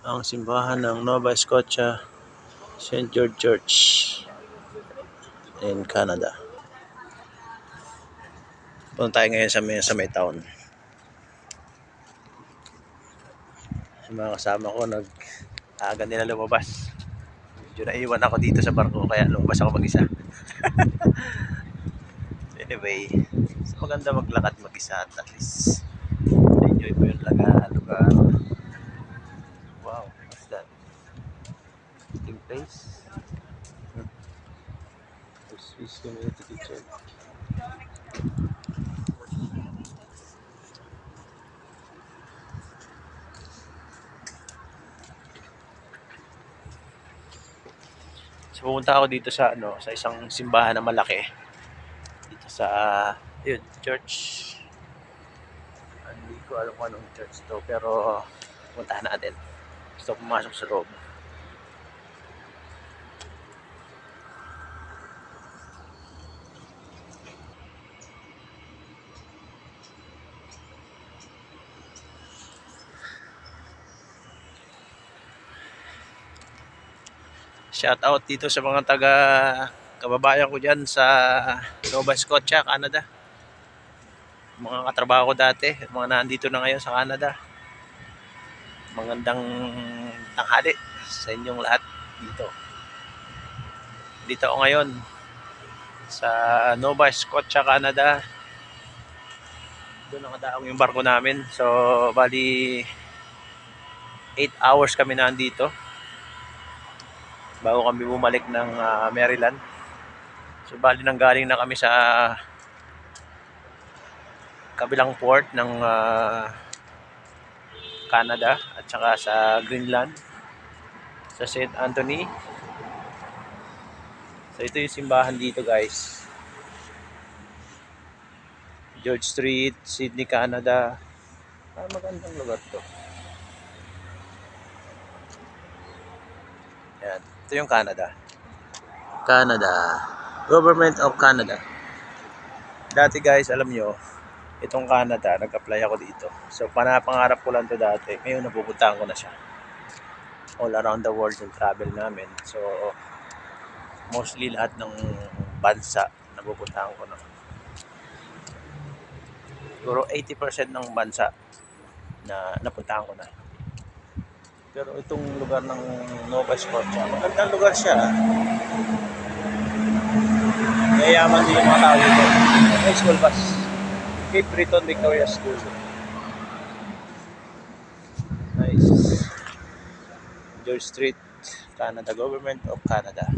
Ang simbahan ng Nova Scotia St. George Church in Canada. Punta tayo ngayon sa may town. Yung mga kasama ko aga nila lumabas. Medyo naiwan ako dito sa barko kaya lumabas ako mag-isa. Anyway, maganda maglakad mag-isa at least enjoy mo yung lugar. Wow, what's that? Eating place? Swiss Community Kitchen. So pumunta ako dito sa sa isang simbahan na malaki. Dito sa church. Hindi ko alam kung anong church to pero puntahan natin. Gusto pumasok sa loob. Shout out dito sa mga kababayan ko dyan sa Nova Scotia, Canada. Mga katrabaho ko dati, mga nandito na ngayon sa Canada. Magandang tanghali sa inyong lahat dito. Dito ako ngayon sa Nova Scotia, Canada. Doon nakadaong yung barko namin. So, bali 8 hours kami nandito bago kami bumalik ng Maryland. So, bali nanggaling na kami sa kabilang port ng Canada at saka sa Greenland, sa St. Anthony. So, ito yung simbahan dito, guys. George Street, Sydney, Canada. Magandang lugar to. Yan. Ito yung Canada. Government of Canada. Dati, guys, alam nyo, itong Canada, nag-apply ako dito. So, panapangarap ko lang to dati. Ngayon, napupuntahan ko na siya. All around the world yung travel namin. So, mostly lahat ng bansa napupuntahan ko na. Siguro 80% ng bansa na napuntahan ko na. Pero itong lugar ng Nova Scotia, magandang lugar siya. Yayaman din yung mga tao dito. May school bus. Cape Breton Victoria School. Nice. George Street, Canada, Government of Canada.